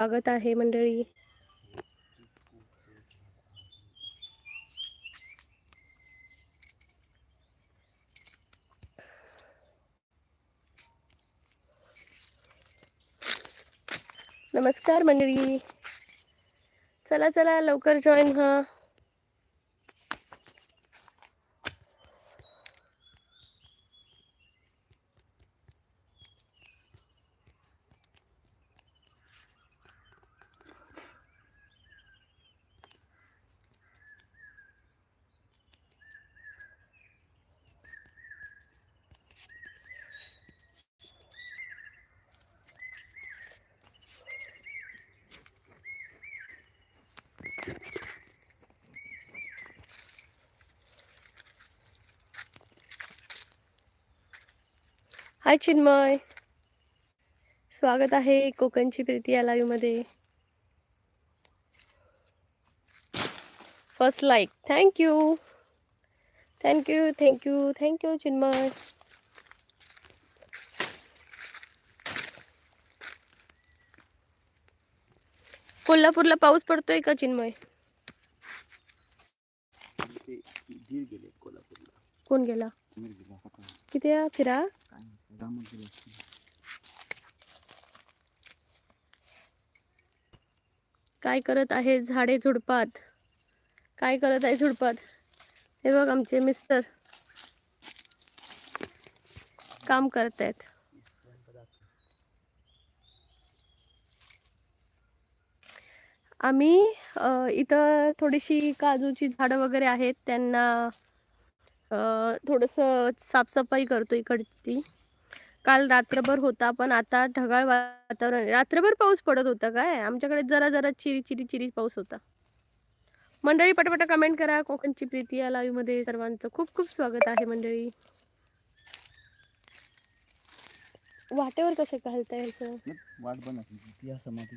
स्वागत आहे मंडळी. नमस्कार मंडळी. चला चला लवकर जॉईन व्हा. हाय चिन्मय, स्वागत आहे कोकणची प्रीती या लाईव्ह मध्ये. First like, thank you thank you thank you thank you Chinmay. कोल्हापूरला पाऊस पडतोय का चिन्मय? कोण गेला? किती फिरा? काय करत आहे झाडे झुडपात? काय करत आहे झुडपात? हे बघ आमचे मिस्टर काम करत आहेत. आम्ही इथं थोडीशी काजूची झाडं वगैरे आहेत, त्यांना थोडंसं साफसफाई करतो इकडची. काल रात्रभर होता, पण आता ढगाळ वातावरण. रात्रभर पाऊस पडत होता काय? आमच्याकडे जरा जरा चिरी चिरी चिरी पाऊस होता. मंडळी पटापटा कमेंट करा. कोकणची प्रीती या लाईव्ह मध्ये सर्वांचं खूप खूप स्वागत आहे मंडळी. वाटेवर कसं घालताय ह्याचं? वाट बनवली समाधी.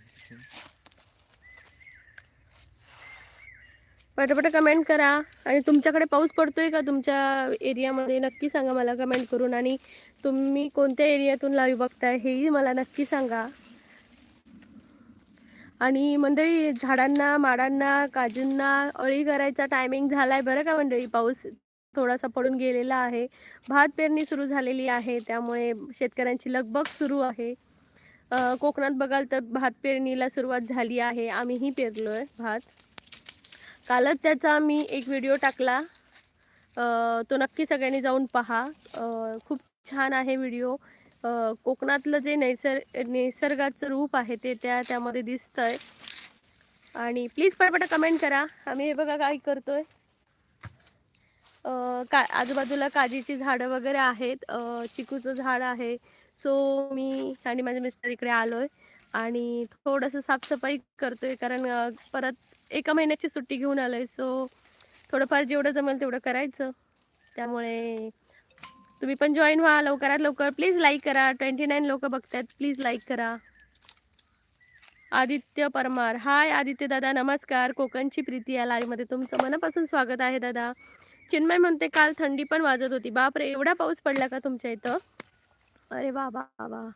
पटापट कमेंट करा. आणि तुमच्याकडे पाऊस पडतोय का तुमच्या एरियामध्ये? नक्की सांगा मला कमेंट करून. आणि तुम्ही कोणत्या एरियातून लाईव्ह बघताय हेही मला नक्की सांगा. आणि मंडळी, झाडांना, माडांना, काजूंना अळी करायचा टायमिंग झालाय बरं का मंडळी. पाऊस थोडासा पडून गेलेला आहे. भात पेरणी सुरू झालेली आहे, त्यामुळे शेतकऱ्यांची लगबग सुरू आहे. कोकणात बघाल तर भात पेरणीला सुरुवात झाली आहे. आम्हीही पेरलोय भात. कालच त्याचा मी एक व्हिडिओ टाकला, तो नक्की सगळ्यांनी जाऊन पहा. खूप छान आहे व्हिडिओ. कोकणातलं जे निसर्गाचं रूप आहे ते त्यामध्ये दिसतंय. आणि प्लीज पटापट कमेंट करा. आम्ही हे बघा काय करतोय. आजूबाजूला काजीची झाडं वगैरे आहेत, चिकूचं झाड आहे. सो मी आणि माझे मिस्टर इकडे आलोय आणि थोडंसं साफसफाई करतोय, कारण परत 1 महिन्याची सुट्टी घेऊन आलोय. सो थोडंफार जेवढं जमेल तेवढं करायचं. त्यामुळे तुम्ही पण जॉईन व्हा लवकरात लवकर. प्लीज लाईक करा. 29 लोक बघतात, प्लीज लाईक करा. आदित्य परमार, हाय आदित्य दादा, नमस्कार. कोकणची प्रीती या लाईव्ह मध्ये तुमचं मनापासून स्वागत आहे दादा. चिन्मय म्हणते काल थंडी पण वाजत होती. बापरे, एवढा पाऊस पडला का तुमच्या इथं? अरे वा वा वा.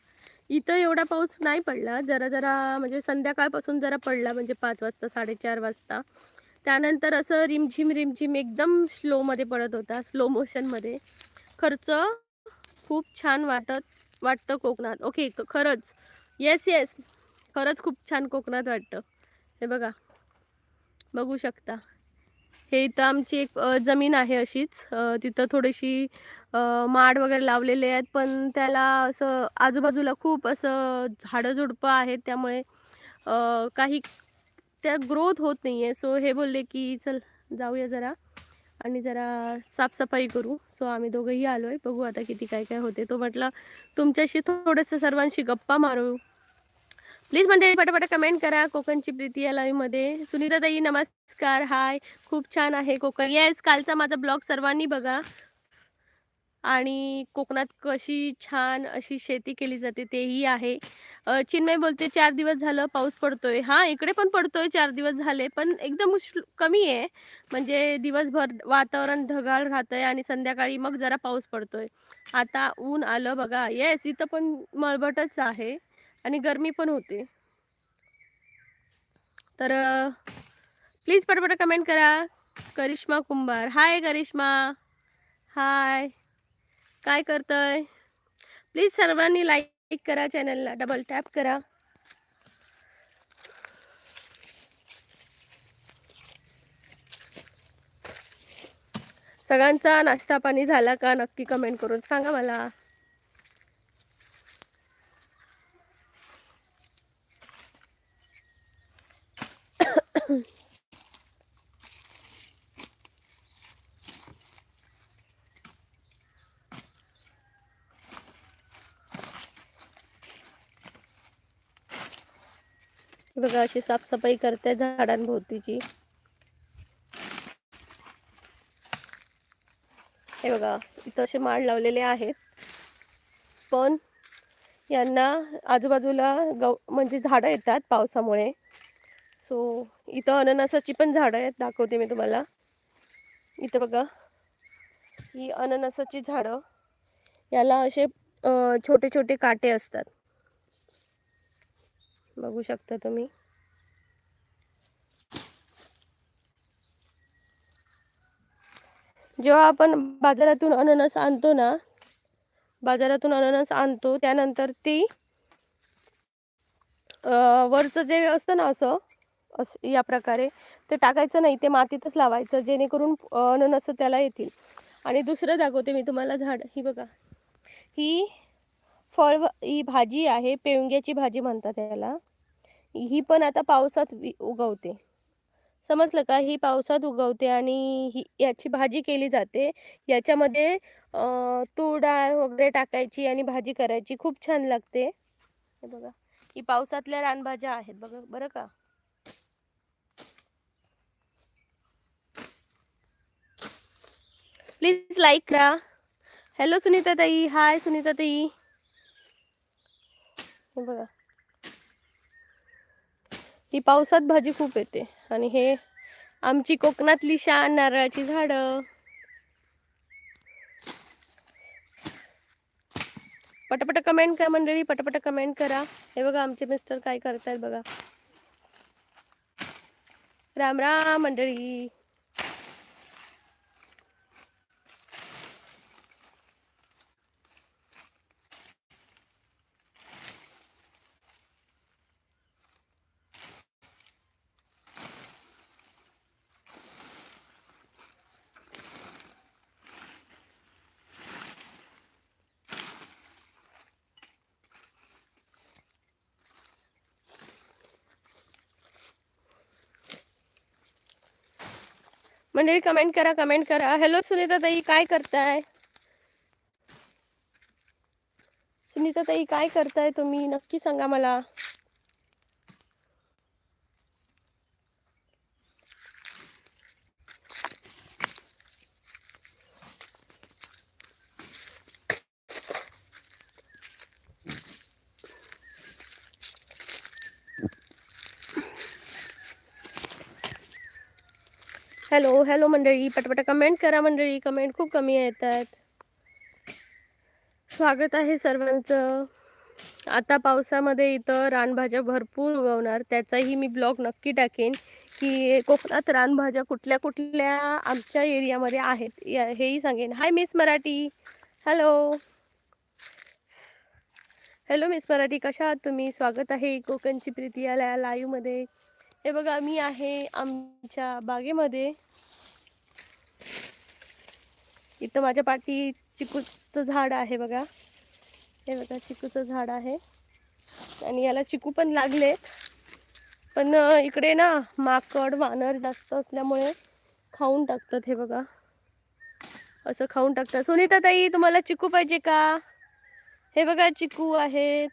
इथं एवढा पाऊस नाही पडला. जरा जरा म्हणजे संध्याकाळपासून जरा पडला, म्हणजे 5 वाजता 4:30 वाजता. त्यानंतर असं रिमझिम रिमझिम एकदम स्लोमध्ये पडत होता, स्लो मोशनमध्ये. खर्च खूप छान वाटतं कोकणात. ओके, खरंच येस येस, खरंच खूप छान कोकणात वाटतं. हे बघा, बघू शकता. हे इथं आमची एक जमीन आहे अशीच. तिथं थोडीशी माड वगैरे लावलेले आहेत, पण त्याला असं आजूबाजूला खूप असं झाडं झुडपं आहेत, त्यामुळे काही त्या ग्रोथ होत नाही आहे. सो हे बोलले की चल जाऊया जरा आणि जरा साफसफाई करू. सो आम्ही दोघंही आलो आहे. बघू आता किती काय काय होते. तो म्हटलं तुमच्याशी थोडंसं सर्वांशी गप्पा मारू. प्लीज मंडळी पटापट कमेंट करा. कोकणची प्रीती या लाईव्ह मध्ये. सुनीता ताई नमस्कार, हाय. खूप छान आहे कोकण. येस, कालचा माझा ब्लॉग सर्वांनी बघा. आणि कोकणात कशी छान अशी शेती केली जाते तेही आहे. चिन्मय बोलते 4 दिवस झालं पाऊस पडतोय. हां, इकडे पण पडतोय 4 दिवस झाले, पण एकदम कमी आहे. म्हणजे दिवसभर वातावरण ढगाळ राहतंय आणि संध्याकाळी मग जरा पाऊस पडतोय. आता ऊन आलं बघा. येस, इथं पण मळबटच आहे आणि गरमी पण होते. तर प्लीज पटापट कमेंट करा. करिश्मा कुंभार, हाय करिश्मा, हाय. काय करतोय? प्लीज सर्वांनी लाईक करा, चॅनलला डबल टॅप करा. सगळ्यांचा नाश्ता पाणी झाला का नक्की कमेंट करून सांगा मला. बघा अशी साफसफाई करते झाडांभोवतीची. हे बघा इथं असे माड लावलेले आहेत, पण यांना आजूबाजूला म्हणजे झाडं येतात पावसामुळे. सो इथं अननसाची पण झाडं आहेत, दाखवते मी तुम्हाला. इथं बघा ही अननसाची झाडं, याला असे छोटे छोटे काटे असतात, बघू शकता तुम्ही. जेव्हा आपण बाजारातून अननस आणतो ना, त्यानंतर ती वरचं जे असतं ना असं या प्रकारे ते टाकायचं नाही, ते मातीतच लावायचं, जेणेकरून अननस त्याला येतील. आणि दुसरं दाखवते मी तुम्हाला झाड. ही बघा, ही ही भाजी आहे, पेवंग्याची भाजी म्हणतात त्याला. ही पण आता पावसात उगवते, समजलं का? ही पावसात उगवते आणि याची भाजी केली जाते. याच्यामध्ये तूर डाळ वगैरे टाकायची आणि भाजी करायची, खूप छान लागते. हे बघा, ही पावसातल्या रानभाज्या आहेत बघा, बरं का. प्लीज लाईक करा. हॅलो सुनीता ताई, हाय सुनीता ताई. हे बघा, ही पावसात भाजी खूप येते. आणि हे आमची कोकणातली शान नारळाची झाडं. पटापट कमेंट करा मंडळी, पटापट कमेंट करा. हे बघा आमचे मिस्टर काय करतायत बघा. राम राम मंडळी. मंडळी कमेंट करा, कमेंट करा. हॅलो सुनीता ताई, काय करताय? सुनीता ताई काय करताय तुम्ही, नक्की सांगा मला. हॅलो हॅलो मंडळी, पटपट कमेंट करा मंडळी, कमेंट खूप कमी येत आहेत. स्वागत आहे सर्वांचं. आता पावसामध्ये इथं रानभाज्या भरपूर उगवणार, त्याचाही मी ब्लॉग नक्की टाकेन की कोकणात रानभाज्या कुठल्या कुठल्या आमच्या एरियामध्ये आहेत, हेही सांगेन. Hi miss Marathi, hello hello miss Marathi, कशा आहात तुम्ही? स्वागत आहे कोकणची प्रीती या लाईव्हमध्ये. हे बघा मी आहे आमच्या बागेमध्ये. इथं माझ्या पाठी चिकूचं झाड आहे बघा. हे बघा चिकूचं झाड आहे आणि याला चिकू पण लागले, पण इकडे ना माकड वानर जास्त असल्यामुळे खाऊन टाकतात. हे बघा असं खाऊन टाकतात. सुनीता ताई तुम्हाला चिकू पाहिजे का? हे बघा चिकू आहेत.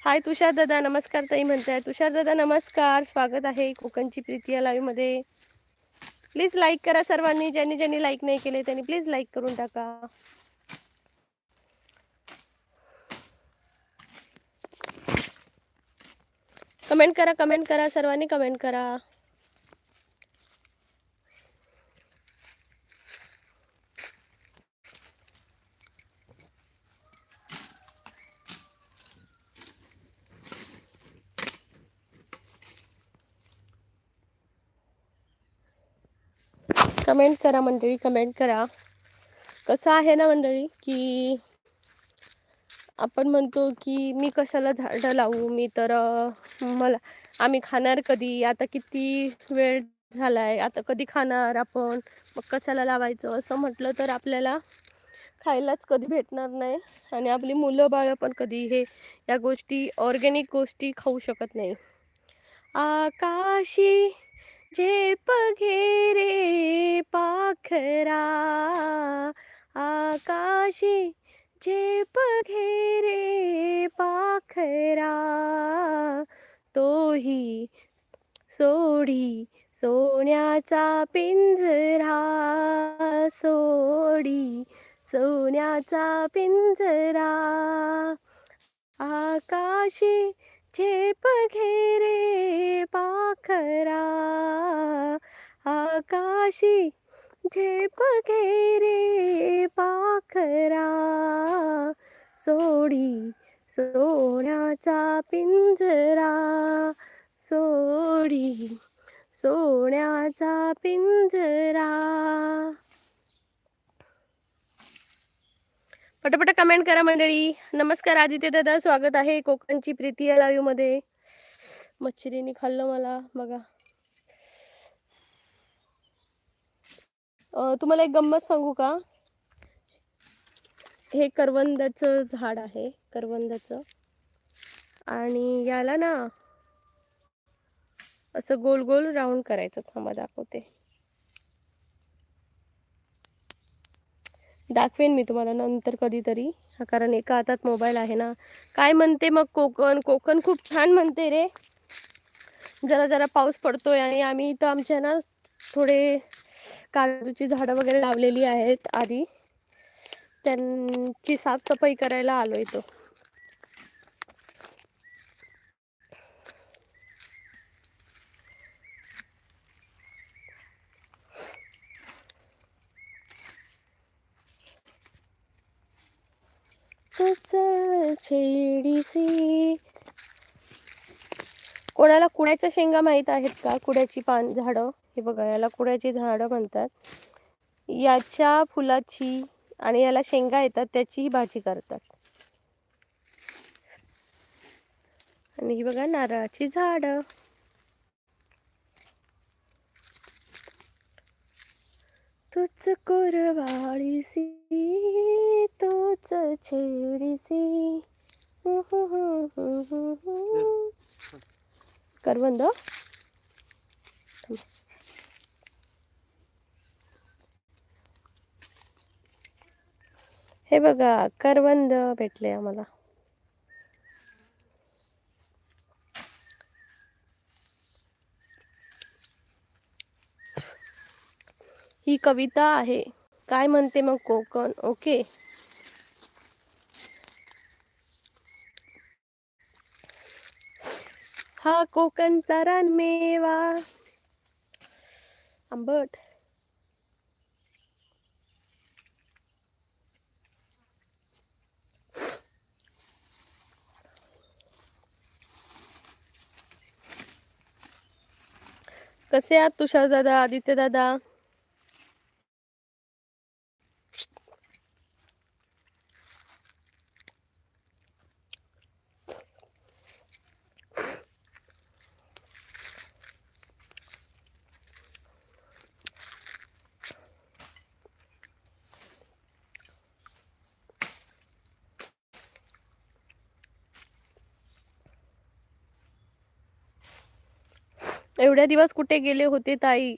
हाय तुषार दादा, नमस्कार ताई म्हणताय. तुषार दादा नमस्कार, स्वागत आहे कोकणची प्रीती या लाईव्ह मध्ये. प्लीज लाईक करा सर्वांनी, ज्यांनी ज्यांनी लाईक नाही केले त्यांनी प्लीज लाईक करून टाका. कमेंट करा, कमेंट करा, सर्वांनी कमेंट करा. कमेंट करा मंडळी, कमेंट करा. कसं आहे ना मंडळी, की आपण म्हणतो की मी कशाला झाडं लावू, मी तर मला आम्ही खाणार कधी, आता किती वेळ झालाय, आता कधी खाणार आपण, मग कशाला लावायचं, असं म्हटलं तर आपल्याला खायलाच कधी भेटणार नाही आणि आपली मुलं बाळं पण कधी या गोष्टी ऑर्गॅनिक गोष्टी खाऊ शकत नाही. आकाशी झेप घे पाखरा, आकाशी झेप घे पाखरा, तोही सोडी सोन्याचा पिंजरा, सोडी सोन्याचा पिंजरा, आकाशी झेप घे पाखरा, आकाशी झेप घे पाखरा, सोडी सोन्याचा पिंजरा, सोडी सोन्याचा पिंजरा. पटापट कमेंट करा मंडळी. नमस्कार आदित्य दादा, स्वागत आहे कोकणची प्रीती या लाईव्ह मध्ये. मच्छरीने खाल्लं मला बघा. तुम्हाला एक गंमत सांगू का? हे करवंदाचं झाड आहे, करवंदाचं, आणि याला ना असं गोल गोल राऊंड करायचं. थांबा दाखवते, दाखवेन मी तुम्हाला नंतर कधीतरी, कारण एका हातात मोबाईल आहे ना. काय म्हणते मग कोकण? कोकण खूप छान म्हणते रे. जरा जरा पाऊस पडतोय आणि आम्ही इथं आमच्या ना थोडे काजूची झाडं वगैरे लावलेली आहेत आधी, त्यांची साफसफाई करायला आलो इथं. छेडीसी. कोणाला कुड्याच्या शेंगा माहीत आहेत का? कुड्याची झाडं, हे बघा, याला कुड्याची झाडं म्हणतात. याच्या फुलाची आणि याला शेंगा येतात, त्याचीही भाजी करतात. आणि ही बघा नारळाची झाडं. तूच कुरवाळीसी, तूच छेडीसी. करवंद. हे बघा करवंद भेटले आम्हाला. ही कविता आहे. काय म्हणते मग कोकण? ओके. हा कोकणचा रानमेवा आंबट. कसे आहात तुषार दादा, आदित्य दादा? एवढ्या दिवस कुठे गेले होते ताई?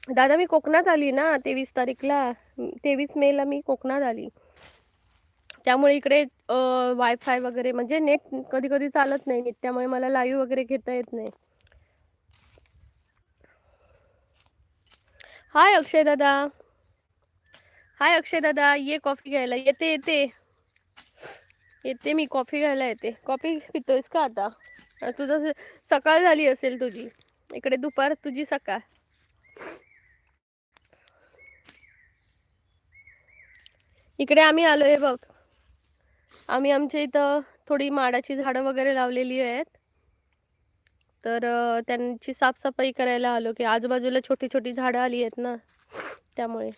दादा मी कोकणात आली ना 23 तारीखला, 23 मेला मी कोकणात आली. त्यामुळे इकडे वायफाय वगैरे म्हणजे नेट कधी कधी चालत नाही नीट, त्यामुळे मला लाईव्ह वगैरे घेता येत नाही. हाय अक्षय दादा, हाय अक्षय दादा, ये कॉफी घ्यायला. येते येते येते मी कॉफी घ्यायला येते. कॉफी पितोयस का आता? तुझं सकाळ झाली असेल तुझी, इकडे दुपार, तुझी सकाळ. इकडे आम्ही आलोय बघ, आम्ही आमच्या इथं थोडी माडाची झाडं वगैरे लावलेली आहेत, तर त्यांची साफसफाई करायला आलो. की आजूबाजूला छोटी छोटी झाडं आली आहेत ना, त्यामुळे.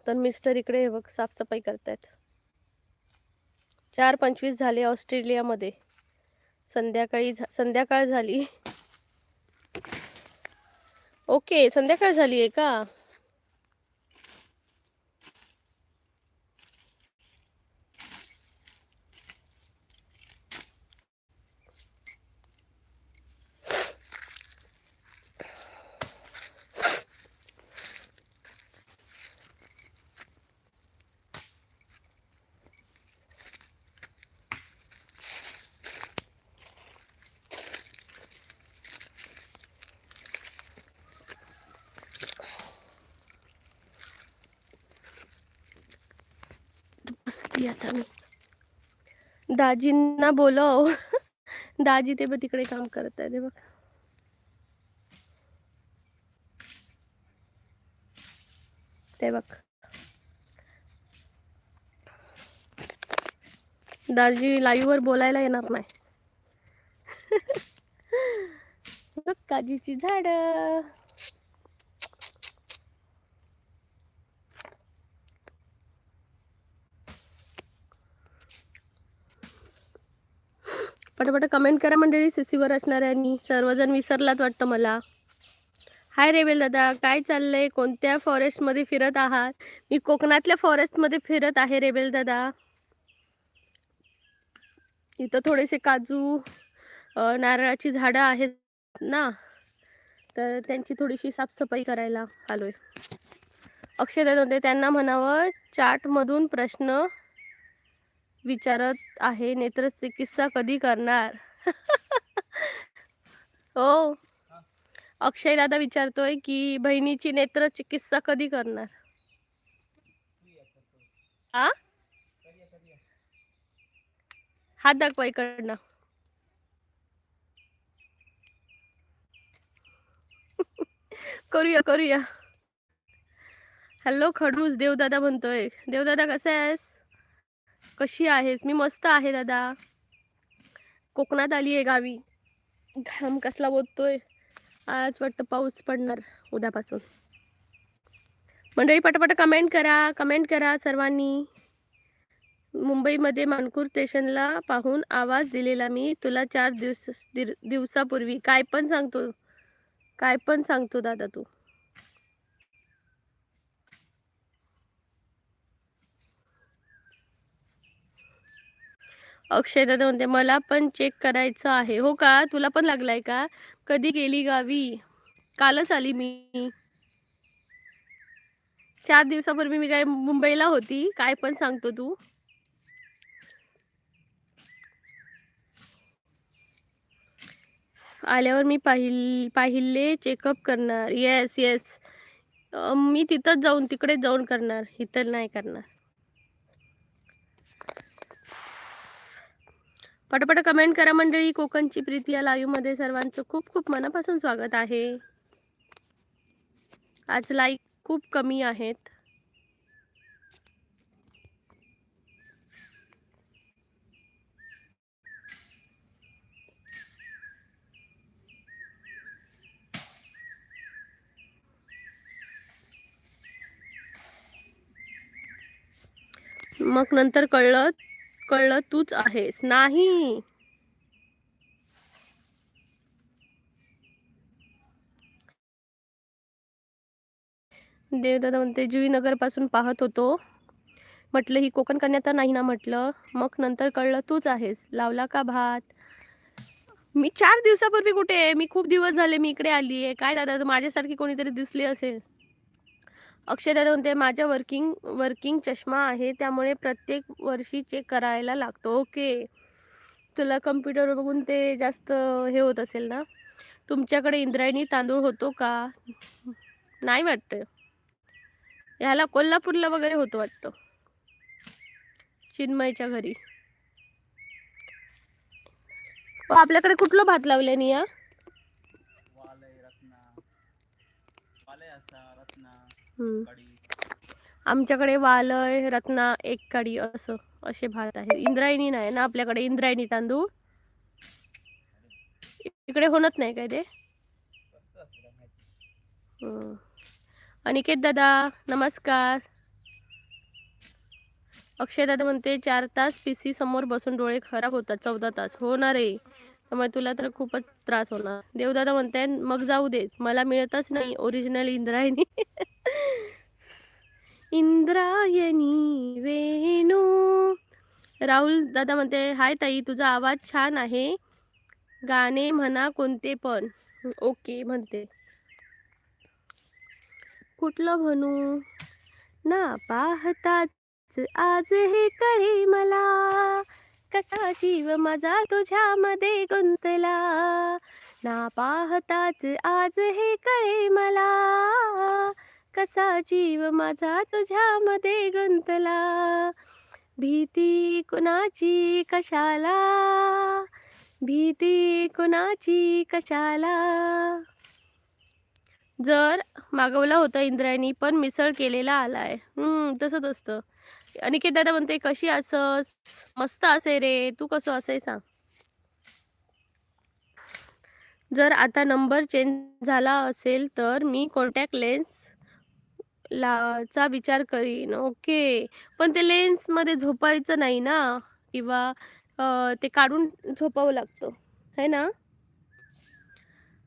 पण मिस्टर इकडे हे बघ साफसफाई करतायत. 4:25 झाले ऑस्ट्रेलियामध्ये. संध्याकाळ झाली. ओके, संध्याकाळ झाली आहे का? बसती आता मी. दाजींना बोलव. दाजी ते बघ तिकडे काम करत आहे ते बघ. ते बघ. दाजी लाईव्ह वर बोलायला येणार नाही. बघ काजीची झाड. पटापट कमेंट करा मंडळी. सीसीवर असणाऱ्यांनी सर्वजण विसरलात वाटतं मला. हाय रेबेल दादा, काय चाललंय? कोणत्या फॉरेस्ट मध्ये फिरत आहात? मी कोकणातल्या फॉरेस्ट मध्ये फिरत आहे रेबेल दादा. इथं थोडेसे काजू नारळाची झाडं आहेत ना, तर त्यांची थोडीशी साफसफाई करायला आलोय. अक्षय दादा म्हणते त्यांना म्हणावं चॅट मधून प्रश्न विचारत आहे, नेत्रचिकित्सा कधी करणार? हो, अक्षय दादा विचारतोय की बहिणीची नेत्रचिकित्सा कधी करणार? आ हात दाखवा इकडनं. करूया. हॅलो खडूस, देवदादा म्हणतोय. देवदादा कसा आहेस? कशी आहेस? मी मस्त आहे दादा. कोकणात आली आहे गावी. घाम कसला बोलतोय. आज वाटतं पाऊस पडणार उद्यापासून. मंडळी पटापट कमेंट करा सर्वांनी. मुंबईमध्ये मानपूर स्टेशनला पाहून आवाज दिलेला मी तुला 4 दिवसापूर्वी. काय पण सांगतो दादा तू. अक्षय दादा म्हणते मला पण चेक करायचं आहे. हो का, तुला पण लागलाय का? कधी गेली गावी? कालच आली मी. 4 दिवसापूर्वी मी काय मुंबईला होती. काय पण सांगतो तू. आल्यावर मी पाहिले चेकअप करणार. येस मी तिकडेच जाऊन करणार, इथं नाही करणार. पटापट कमेंट करा मंडळी. कोकणची प्रीती या लाईव्ह मध्ये सर्वांचं खूप खूप मनापासून स्वागत आहे. आज लाईक खूप कमी आहेत. मग नंतर कळलं तूच आहेस. नाही, देवदादा म्हणते जुईनगर पासून पाहत होतो. म्हटलं ही कोकण कन्या तर नाही ना म्हटलं. मग नंतर कळलं तूच आहेस. लावला का भात? मी 4 दिवसापूर्वी कुठे आहे? मी खूप दिवस झाले मी इकडे आली आहे. काय दादा माझ्यासारखी कोणीतरी दिसली असेल. अक्षय दादा म्हणते माझ्या वर्किंग चष्मा आहे, त्यामुळे प्रत्येक वर्षी चेक करायला लागतो. ओके, तुला कम्प्युटर बघून ते जास्त हे होत असेल ना. तुमच्याकडे इंद्रायणी तांदूळ होतो का? नाही वाटतं. ह्याला कोल्हापूरला वगैरे होतो वाटतं, चिन्मयच्या घरी. आपल्याकडे कुठलं भात लावले निया? आमच्याकडे वालय रत्ना एक काडी असे भात आहे. इंद्रायणी नाही ना आपल्याकडे. इंद्रायणी तांदूळ इकडे होत नाही काय ते. अनिकेत दादा नमस्कार. अक्षय दादा म्हणते 4 तास PC समोर बसून डोळे खराब होतात. 14 तास हो ना रे, त्यामुळे तुला तर खूपच त्रास होणार. देवदादा म्हणते मग जाऊ दे, मला मिळतच नाही ओरिजिनल इंद्रायणी. इंद्रायणी वेणू. राहुल दादा म्हणते हाय ताई, तुझा आवाज छान आहे, गाणे म्हणा कोणते पण. ओके म्हणते. कुठलं म्हणू ना पाहताच आज हे कळे मला, कसा जीव माझा तुझ्यामध्ये गुंतला. ना पाहताच आज हे कळे मला, कसा जीव माझा तुझ्यामध्ये गुंतला. भीती कुणाची कशाला, भीती कुणाची कशाला. जर मागवला होता इंद्रायणी पण मिसळ केलेला आलाय. तसंच असतं. अनिकेत दादा म्हणते कशी असस, मस्त असे रे, तू कसं असे सांग. जर आता नंबर चेंज झाला असेल तर मी कॉन्टॅक्ट लेन्स चा विचार करीन. ओके. पण ते लेन्समध्ये झोपायचं नाही ना, किंवा ते काढून झोपावं लागतं, है ना.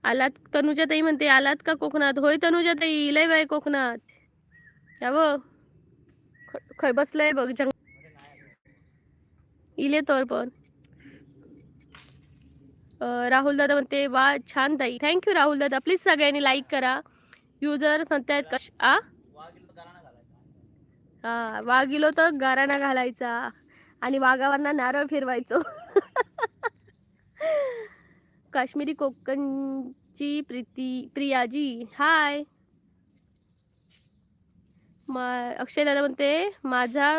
आलात तनुजाताई म्हणते आलात का कोकणात. होय तनुजाताई, लय बाय कोकणात. या बघ खय बसलंय बघ जंग इले तर पण. राहुल दादा म्हणते वा छान ताई. थँक्यू राहुल दादा. प्लीज सगळ्यांनी लाईक करा. युजर म्हणतायत हा वाघ इलो तर गाराणा घालायचा आणि वाघावरना नारळ फिरवायचो. काश्मीरी कोकणची प्रियाजी हाय. अक्षय दादा म्हणते माझा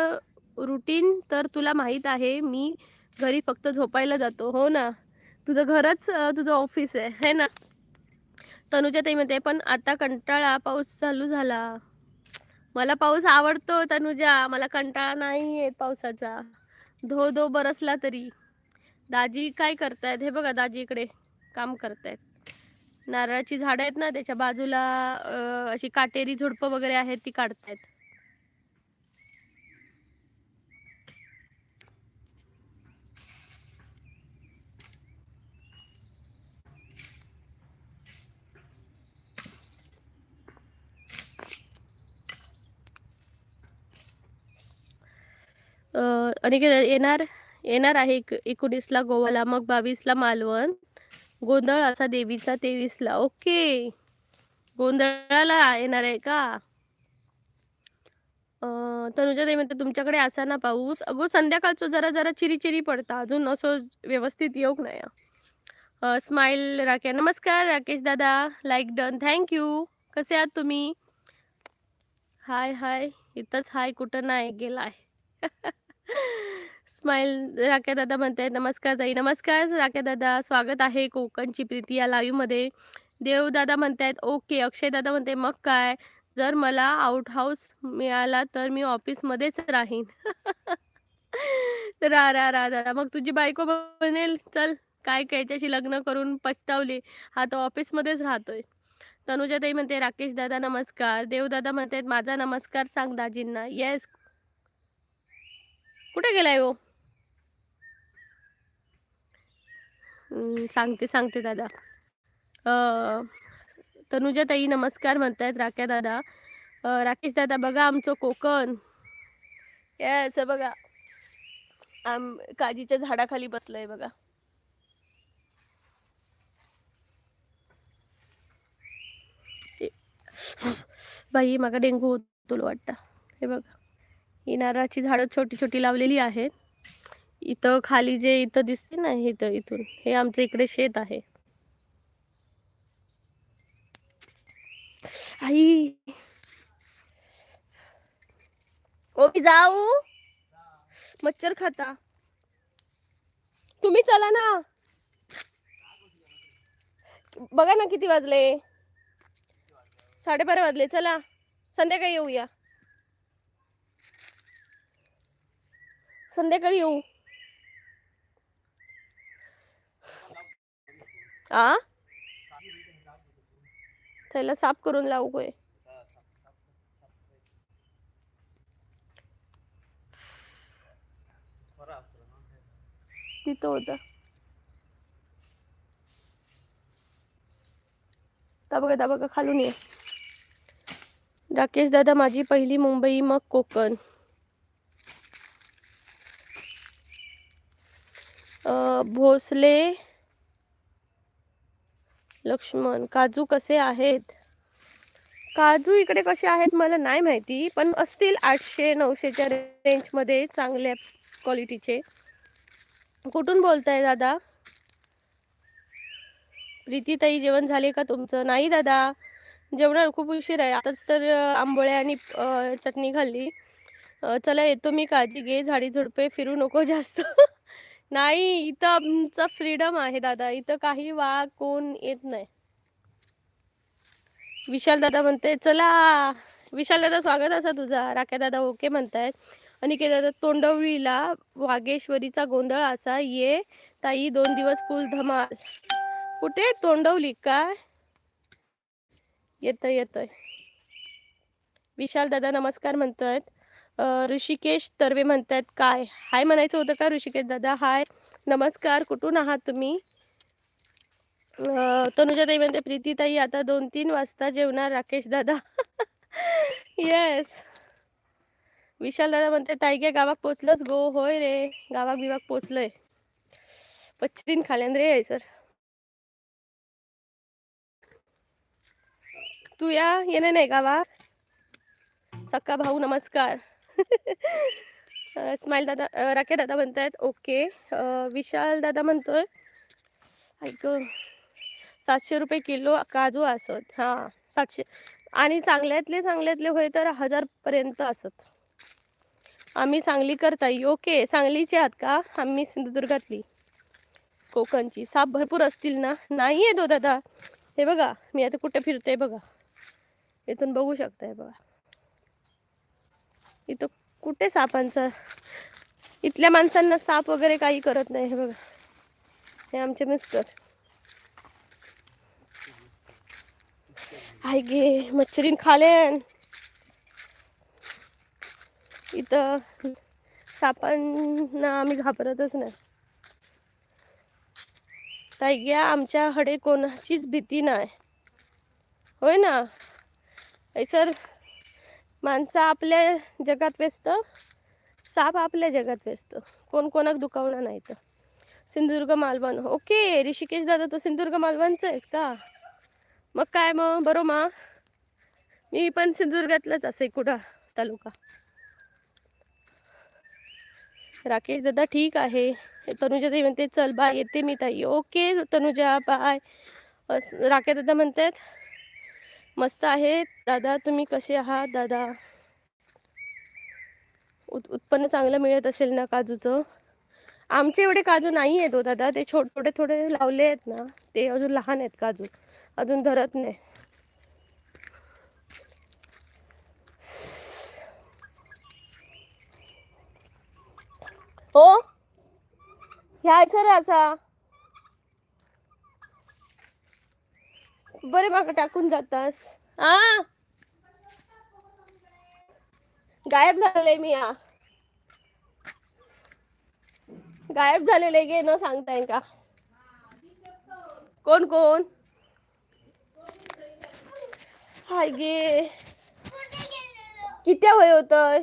रुटीन तर तुला माहीत आहे, मी घरी फक्त झोपायला जातो. हो ना, तुझं घरच तुझं ऑफिस आहे, है ना. तनुजा ताई म्हणते पण आता कंटाळा, पाऊस चालू झाला. मला पाऊस आवडतो तनुजा, मला कंटाळा नाही येत पावसाचा, धो धो बरसला तरी. दाजी काय करतायत हे बघा, दाजी इकडे काम करतायत. नारळाची झाडं आहेत ना, त्याच्या बाजूला अशी काटेरी झुडपं वगैरे आहेत, ती काढतायत. अनिकेत येणार येणार आहे 19ला गोवाला, मग 22ला मालवण, गोंधळ असा देवीचा 23ला. ओके, गोंधळाला येणार आहे का. तनुजा ताई म्हणते तुमच्याकडे असा ना पाऊस. अगो संध्याकाळचं जरा जरा चिरी चिरी पडता, अजून असं व्यवस्थित येऊक नाही. स्माइल राकेश नमस्कार राकेश दादा, लाईक डन, थँक्यू. कसे आहात तुम्ही. हाय हाय, इथंच हाय, कुठं नाही गेलाय. स्माइल राख्या दादा म्हणतायत नमस्कार ताई. नमस्कार राख्या दादा, स्वागत आहे कोकणची प्रीती या लाईव्हमध्ये. देव दादा म्हणतायत ओके. अक्षय दादा म्हणते मग काय, जर मला आउट हाऊस मिळाला तर मी ऑफिसमध्येच राहीन. तर दादा मग तुझी बायको म्हणेल चल काय याच्याशी लग्न करून पछतावली, हा तर ऑफिसमध्येच राहतोय. तनुजाताई म्हणते राकेश दादा नमस्कार. देवदादा म्हणतात माझा नमस्कार सांग दाजींना. येस, कुठे गेलाय हो. सांगते सांगते दादा. तनुजाताई नमस्कार म्हणतायत राख्या दादा. राकेश दादा बघा आमचं कोकण. येस बघा, काजीच्या झाडाखाली बसलंय बघा. बाई मागा डेंगू होतो वाटतं. हे बघा, ही नारळाची झाडं छोटी छोटी लावलेली आहेत. इथं खाली जे इथं दिसते ना, इथं इथून हे आमचं इकडे शेत आहे. आई ओ मी जाऊ, मच्छर खाता. तुम्ही चला ना, बघा ना किती वाजले. 12:30 वाजले. चला संध्याकाळी येऊया, संध्याकाळी येऊ. आ त्याला साफ करून लावू होय. तिथं होतं. दा बघा खालून ये. राकेश दादा माझी पहिली मुंबई मग कोकण. भोसले लक्ष्मण काजू कसे आहेत? काजू इकडे कसे आहेत मला नाही माहिती, पण असतील 800-900च्या रेंजमध्ये चांगल्या क्वालिटीचे. कुठून बोलताय दादा? प्रीतीताई जेवण झाले का तुमचं? नाही दादा, जेवणार खूप उशीर आहे. आताच तर आंबोळ्या आणि चटणी खाल्ली. चला येतो मी, काळजी घे, झाडी झुडपे फिरू नको जास्त. नाही, इथं आमचं फ्रीडम आहे दादा, इथं काही वाघ कोण येत नाही. विशाल दादा म्हणते चला. विशाल दादा स्वागत असा तुझा. राख्या दादा ओके म्हणतायत. अनिकेत दादा तोंडवळीला वाघेश्वरीचा गोंधळ असा, ये ताई 2 दिवस फुल धमाल. कुठे तोंडवली काय? येतोय. विशाल दादा नमस्कार म्हणतायत. ऋषिकेश तर्वे म्हणतायत काय हाय म्हणायचं होतं का ऋषिकेश दादा? हाय नमस्कार, कुठून आहात तुम्ही? तनुजाताई म्हणते प्रीतीताई आता 2-3 वाजता जेवणार राकेश दादा. येस. विशाल दादा म्हणते ताई गे गावात पोचलंच गो. होय रे, गावात बिवाक पोचलंय. पच्चीन खाल्यान रे सर. तू येणे नाही गावा. सक्का भाऊ नमस्कार. स्माइल दादा राके दादा म्हणतायत ओके. विशाल दादा म्हणतोय ऐक 700 रुपये किलो काजू असत. हां 700 आणि चांगल्यातले होय तर 1000 पर्यंत असत. आम्ही सांगलीकर ताई. ओके, सांगलीचे आहात का? आम्ही सिंधुदुर्गातली कोकणची. साप भरपूर असतील ना? नाही आहे तो दादा. हे बघा मी आता कुठे फिरते बघा, इथून बघू शकताय बघा. इथं कुठे सापांचा, इथल्या माणसांना साप वगैरे काही करत नाही. हे बघा, हे आमचे मिस्टर. हाय गे मच्छरीन खालेन. इथं सापांना आम्ही घाबरतच नाही. ताई घ्या आमच्या हडे कोणाचीच भीती नाही. होय ना सर. माणसं आपल्या जगात व्यस्त, साप आपल्या जगात व्यस्त. कोण कोणाक दुखावणार नाही. तर सिंधुदुर्ग मालवण. ओके ऋषिकेश दादा तू सिंधुदुर्ग मालवणचा आहेस का? मग काय मग बरोबर. मी पण सिंधुदुर्गातलाच असे कुडा तालुका. राकेश दादा ठीक आहे. तनुजा ताई म्हणते चल बाय येते मी ताई. Okay Tanuja bye. राकेश दादा म्हणतात मस्त आहे दादा, तुम्ही कसे आहात दादा? उत्पन्न चांगलं मिळत असेल ना काजूचं? आमचे एवढे काजू नाही आहेत हो दादा, ते थोडे लावले आहेत ना, ते अजून लहान आहेत काजू, अजून धरत नाही. हो ह्या सर असा बरे माग टाकून जातास. गायब झालेले मी. गायब झालेले गे न सांगताय का? कोण हाय गे किती वय होतय?